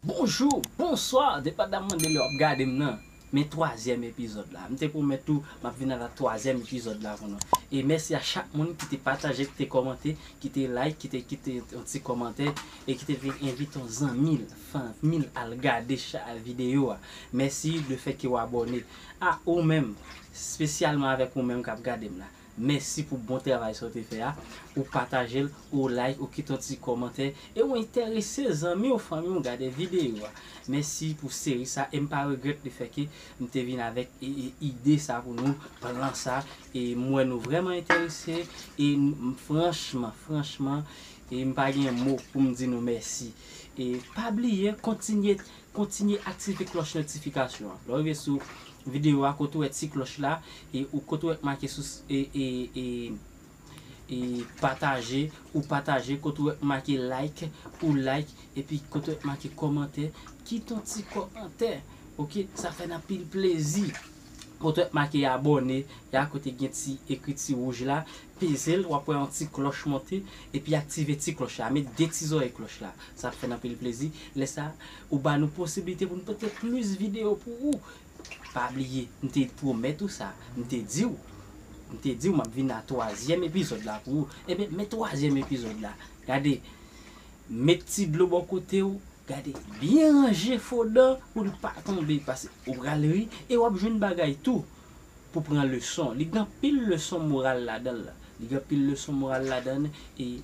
Bonjour, bonsoir, dépendamment de l'heure, regardez maintenant. Mais troisième épisode là. Je pour mettre tout, je viens dans la troisième épisode là. Et merci à chaque monde qui t'a partagé, qui t'a commenté, qui t'a like, qui t'a un petit commentaire et qui t'a invité aux 1000 à regarder chaque vidéo. Merci de fait que vous abonné. À vous-même, spécialement avec vous-même qui regardez là. Merci pour le bon travail que vous avez fait. Ou partager, ou like, ou quitter un petit commentaire. Et ou intéresser les amis ou familles à regarder des vidéos. Merci pour cette série. Ça, et je ne regrette le fait que nous sommes venus avec une idée ça pour nous pendant ça. Et moi, nous vraiment intéressés. Et franchement, et je n'ai pas un mot pour me dire merci. Et pas oublier, continuer à activer la cloche notification. Là, sur vidéo à côté de cette cloche là et au côté de marqué et partager côté marqué like ou like et puis côté marqué commentaire quitte un petit commentaire. OK, ça fait un pile plaisir. Côté marqué abonné et à côté écrit rouge là, pisel ou après un petit cloche monter et puis activer petit cloche là, mettre des petits oreilles cloche là. Ça fait un pile plaisir. Laisse ça ou ba nous possibilité pour nous porter plus de vidéos pour vous. Pas oublier, je te promets tout ça. Je te dis, je vais venir dans le troisième épisode là pour vous. Eh bien, mais troisième épisode là, regardez, mes petits de bon côté, regardez, bien ranger fondant pour ne pas tomber parce que au galerie et on a besoin de bagaille tout pour prendre le son. Il y a pile leçon morale là-dedans. Il y a pile leçon morale là-dedans et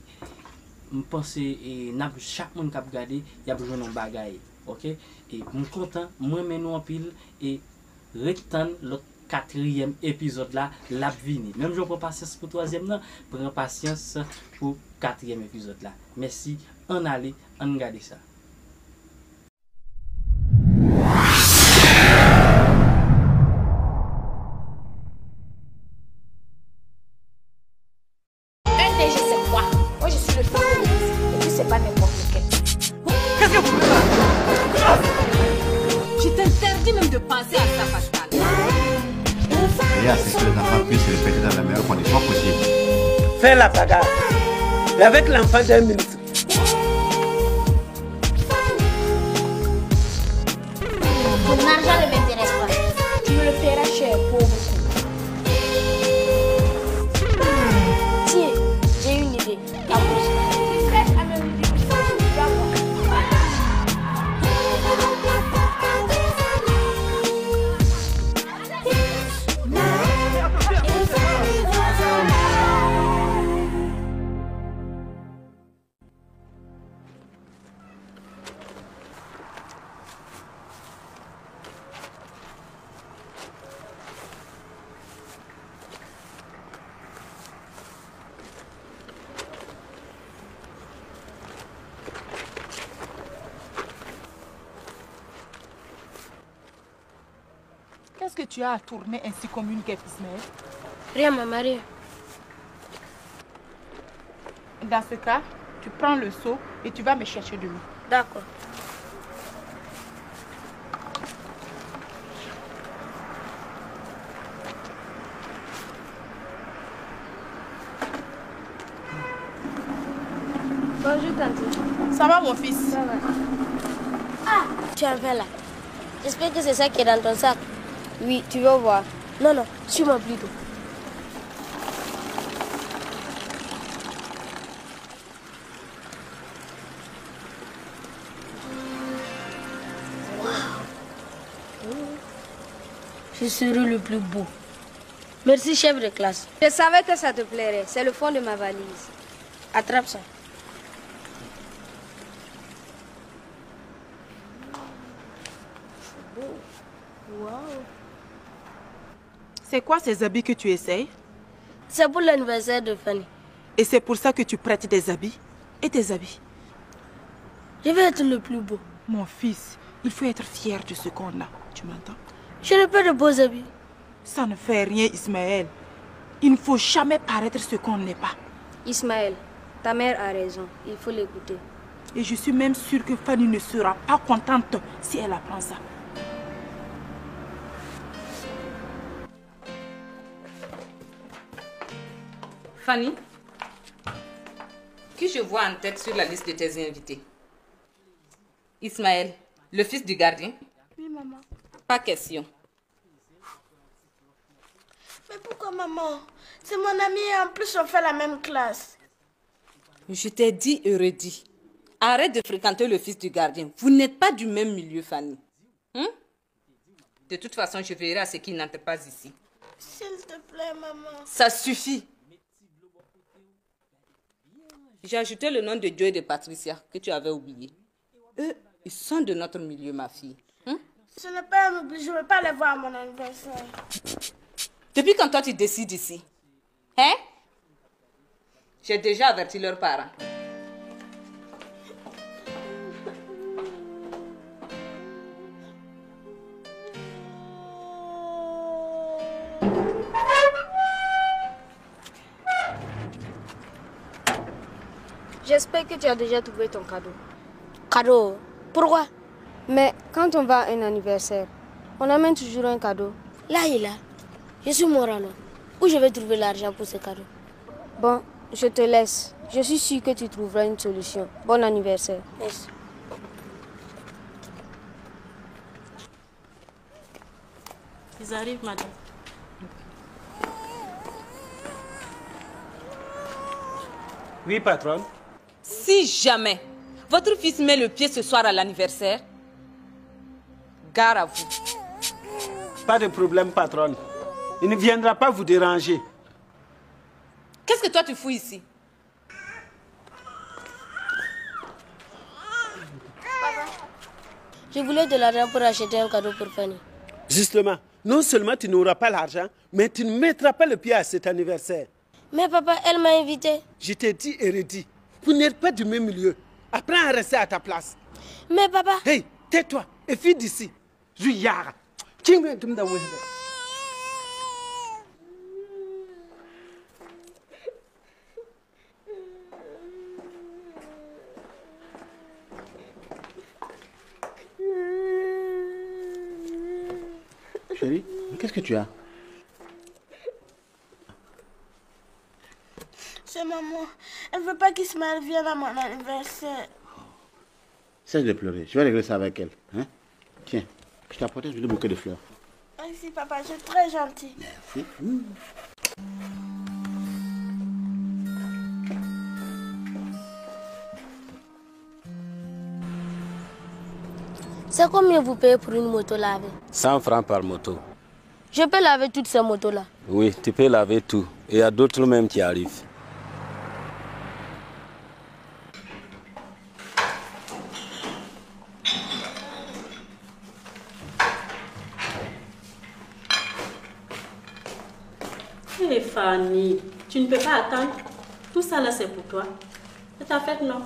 je pense que chaque monde qui a regardé, il y a besoin de bagaille. OK? Et je suis content, moi maintenant en pile et retendre le quatrième épisode là, la vini. Même je prends patience pour le troisième là, prends patience pour le quatrième épisode là. Merci, on allait, on regarde ça. NDG c'est quoi? Moi je suis le féministe et puis c'est pas n'importe lequel. Qu'est-ce que vous faites là? Je t'interdis même de penser à ça, Pascal. Et à ce que les enfants puissent se répéter dans la meilleure condition possible. Fais la bagarre. Et avec l'enfant d'un ministre. Ton argent ne m'intéresse pas. Tu me le paieras cher, pauvre con. Tiens, j'ai une idée. Qu'est-ce que tu as à tourner ainsi comme une guêpe, Ismaël? Rien, maman, rien. Dans ce cas, tu prends le seau et tu vas me chercher de l'eau. D'accord. Bonjour, tante. Ça va, mon fils? Ça va. Ah, tu as un verre là. J'espère que c'est ça qui est dans ton sac. Oui, tu vas voir. Non, non, suis-moi plutôt. Wow. Je serai le plus beau. Merci, chef de classe. Je savais que ça te plairait. C'est le fond de ma valise. Attrape ça. Wow. C'est quoi ces habits que tu essayes? C'est pour l'anniversaire de Fanny. Et c'est pour ça que tu prêtes des habits? Et tes habits? Je vais être le plus beau. Mon fils, il faut être fier de ce qu'on a. Tu m'entends? Je n'ai pas de beaux habits. Ça ne fait rien, Ismaël. Il ne faut jamais paraître ce qu'on n'est pas. Ismaël, ta mère a raison. Il faut l'écouter. Et je suis même sûre que Fanny ne sera pas contente si elle apprend ça. Fanny, qui je vois en tête sur la liste de tes invités? Ismaël, Le fils du gardien? Oui, maman. Pas question. Mais pourquoi, maman? C'est mon ami et en plus on fait la même classe. Je t'ai dit et redit. Arrête de fréquenter le fils du gardien. Vous n'êtes pas du même milieu, Fanny. De toute façon, je verrai à ce qu'il n'entre pas ici. S'il te plaît, maman. Ça suffit. J'ai ajouté le nom de Joe et de Patricia que tu avais oublié. Eux, ils sont de notre milieu, ma fille. Ce n'est pas un oubli, je ne veux pas les voir à mon anniversaire. Depuis quand toi tu décides ici? Hein? J'ai déjà averti leurs parents. J'espère que tu as déjà trouvé ton cadeau. Cadeau? Pourquoi? Mais quand on va à un anniversaire, on amène toujours un cadeau. Là, il est là. Je suis Morano. Où je vais trouver l'argent pour ce cadeau? Bon, je te laisse. Je suis sûre que tu trouveras une solution. Bon anniversaire. Merci. Ils arrivent, madame. Oui, patronne. Si jamais votre fils met le pied ce soir à l'anniversaire, gare à vous. Pas de problème, patronne. Il ne viendra pas vous déranger. Qu'est-ce que toi tu fous ici? Je voulais de l'argent pour acheter un cadeau pour Fanny. Justement, non seulement tu n'auras pas l'argent, mais tu ne mettras pas le pied à cet anniversaire. Mais papa, elle m'a invité. Je t'ai dit et redit, vous n'êtes pas du même milieu. Apprends à rester à ta place. Mais papa... Hey, tais-toi et fuis d'ici. Juyara. Chérie, qu'est-ce que tu as? C'est maman. Elle veut pas qu'Ismaël vienne à mon anniversaire. Cesse de pleurer. Je vais régler ça avec elle. Hein? Tiens, je t'ai apporté un bouquet de fleurs. Merci papa, je suis très gentil. Merci. C'est combien vous payez pour une moto lavée? 100 francs par moto. Je peux laver toutes ces motos-là? Oui, tu peux laver tout. Et il y a d'autres même qui arrivent. Hé Fanny, tu ne peux pas attendre. Tout ça là c'est pour toi. C'est ta fête, non?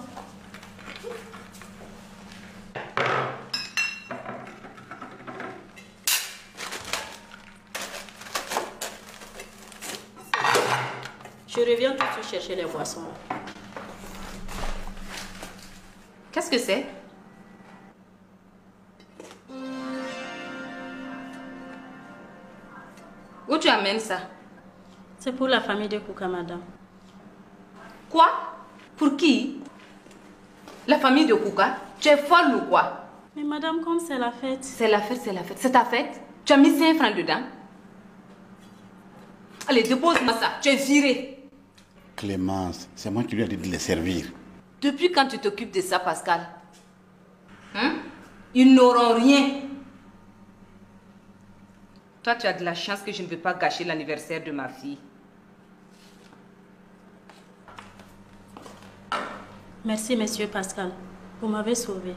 Je reviens tout de suite chercher les boissons. Qu'est-ce que c'est? Où tu amènes ça? C'est pour la famille de Kouka, madame. Quoi? Pour qui? La famille de Kouka? Tu es folle ou quoi? Mais madame, comme c'est la fête. C'est la fête, c'est la fête. C'est ta fête? Tu as mis 5 francs dedans? Allez, dépose-moi ça. Tu es viré. Clémence, c'est moi qui lui ai dit de les servir. Depuis quand tu t'occupes de ça, Pascal? Ils n'auront rien. Toi, tu as de la chance que je ne veux pas gâcher l'anniversaire de ma fille. Merci, monsieur Pascal. Vous m'avez sauvé.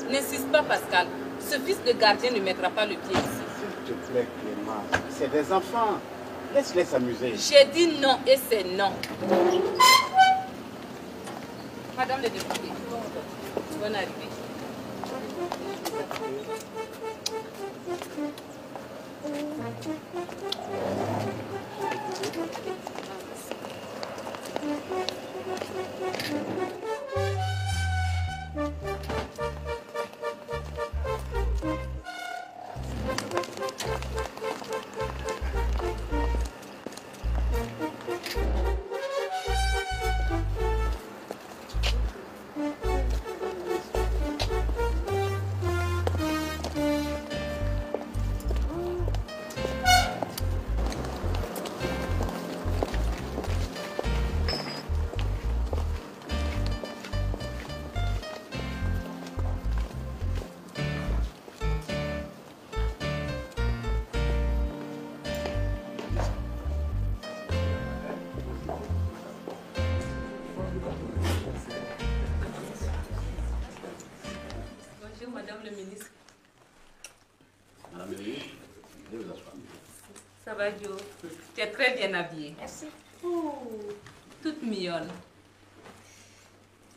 N'insiste pas, Pascal. Ce fils de gardien ne mettra pas le pied ici. S'il te plaît, Clémence, c'est des enfants. Laisse-les s'amuser. J'ai dit non et c'est non. Madame le député, bonne arrivée. le ministre. Madame le ministre, je vous asseoir. Ça va, Joe? Tu es très bien habillée. Merci. Oh, toute mignonne.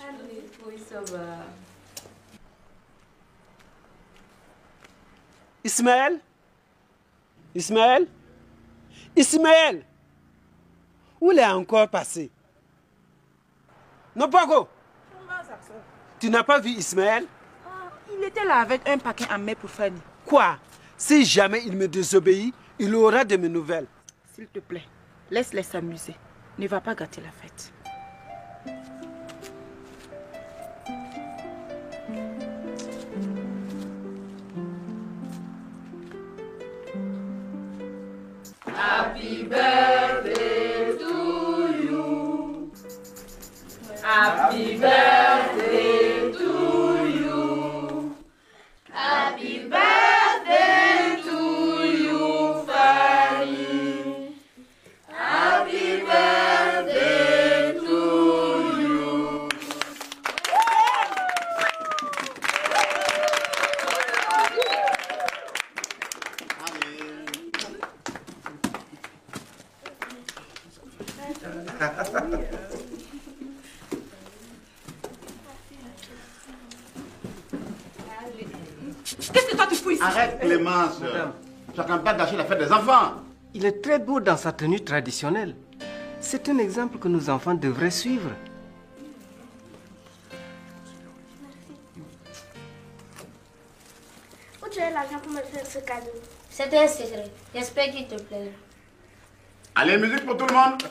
Allez, oui, ça va. Ismaël? Ismaël? Ismaël! Où il est encore passé? Non, Pago! Tu n'as pas vu Ismaël? Il était là avec un paquet en main pour Fanny. Quoi? Si jamais il me désobéit, il aura de mes nouvelles. S'il te plaît, laisse-les s'amuser. Ne va pas gâter la fête. Happy birthday to you. Happy birthday to you. Happy birthday to you, Fanny. Happy birthday to you. Qu'est-ce que toi tu fous ici? Arrête, Clémence. Tu n'as pas gâcher la fête des enfants. Il est très beau dans sa tenue traditionnelle. C'est un exemple que nos enfants devraient suivre. Où tu as l'argent pour me faire ce cadeau? C'est un secret. J'espère qu'il te plaira. Allez, musique pour tout le monde.